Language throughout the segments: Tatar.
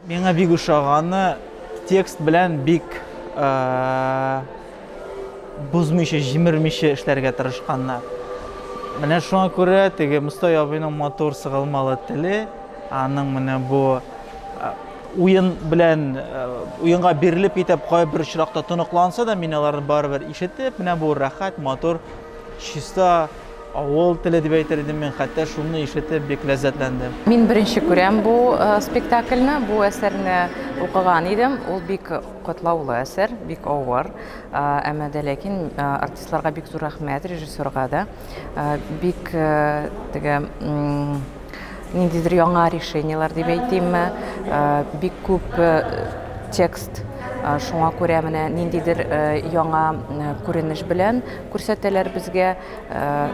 Меңа бик ошаганы текст белән бик бузмыйча, җимермичә эшләргә тырышканнар. Менә шуңа күрә теге Мостай абыйның матур сыгылмалы теле, аның менә бу уен белән уенга бирелеп итеп кайбер очракта тоныкланса да, мин аларны барыбер ишетеп, менә бу рәхәт, матур, чиста авыл теле дип әйтер идем, мин хәтта шуны ишетеп бик ләззәтләндем. Мин беренче күрәм бу спектакльне, бу әсәрне укыган идем. Ул бик катлаулы әсәр, бик авыр. Әмма дә ләкин артистларга бик зур рәхмәт, режиссерга да. Бик теге ниндидер яңа решениялар дип әйтимме, бик күп текст. Шуңа күрә менә ниндидер яңа күренеш белән күрсәтәләр безгә,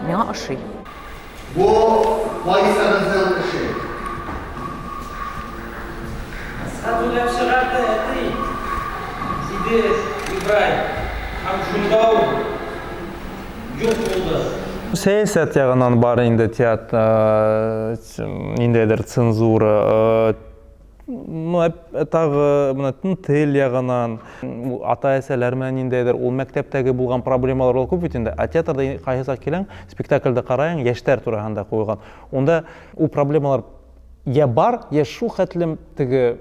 миңа ошый. Бу вайсагызның эше. Сатулап чыгарды, әти. Сиде Ибраһим, һәм шундау юк булды. Сәясәт ягынан бар инде театр, ниндәйдер цензура, тагы менә тел ягынан, ата-әсәләр менән ниндәйдер ул мәктәптәге булган проблемалар ул күп бит инде. Театрда кайсы киләң, спектакльдә караң, яшьтәр турында куйган. Онда ул проблемалар я бар, я шу хәтлем теге,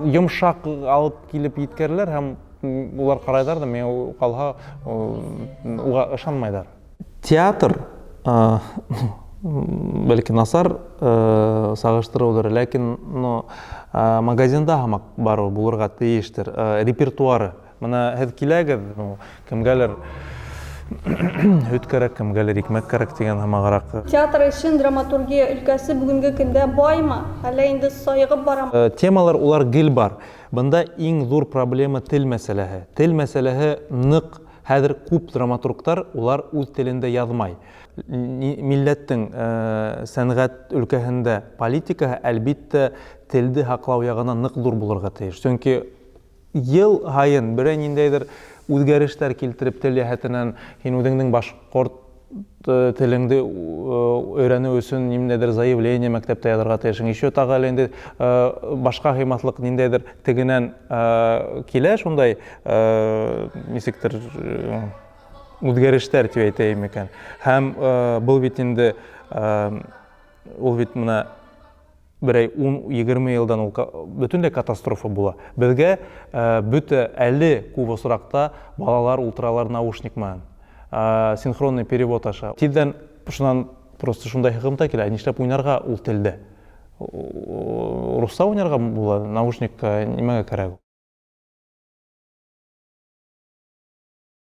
йомшак алып килеп җиткәрләр һәм улар карайлар да, мен калга уга ышанмайдар. Театр бәлки насар сагыштырылыр, ләкин магазинда һамак бару булырга тиештер. Репертуары. Менә һез киләгез, кемгәлер һөт кирәк, кемгәлер икмәк кирәк дигән һамаграк. Театр өчен драматургия өлкәсе бүгенге көндә баймы, әллә инде сайыгып барамы? Темалар улар гел бар. Бында иң зур проблема тел мәсьәләһе. Тел мәсьәләһе нык. Хәзер күп драматурглар улар үз телендә язмай. Милләттең сәнгать өлкәһендә политикаһы әлбиттә телде һаклау ягынан нык зур булырга тиеш. Чөнки ел һайын берәр ниндәйдер үзгәрешләр килтереп тел җәһәтеннән һин үзеңнең башкорт телеңде өйрәнү өчен ниндәйдер заявление мәктәптә язарга тиешең. Еще тагы инде башка хыйматлык ниндәйдер тегенән килә шундай нисектер үзгәрешләр дип әйтәм икән. Һәм бу бит инде ул бит менә берәй 10-20 елдан ул бөтенләй катастрофа була. Безгә бөтә әле күп осракта балалар ултыралар наушник менән. Синхронный перевод аша. Тиздән шуннан просто шундай хыгымта килә, нишләп уйнарга ул телдә. Русса уйнарга була, наушникка нимәгә кирәк?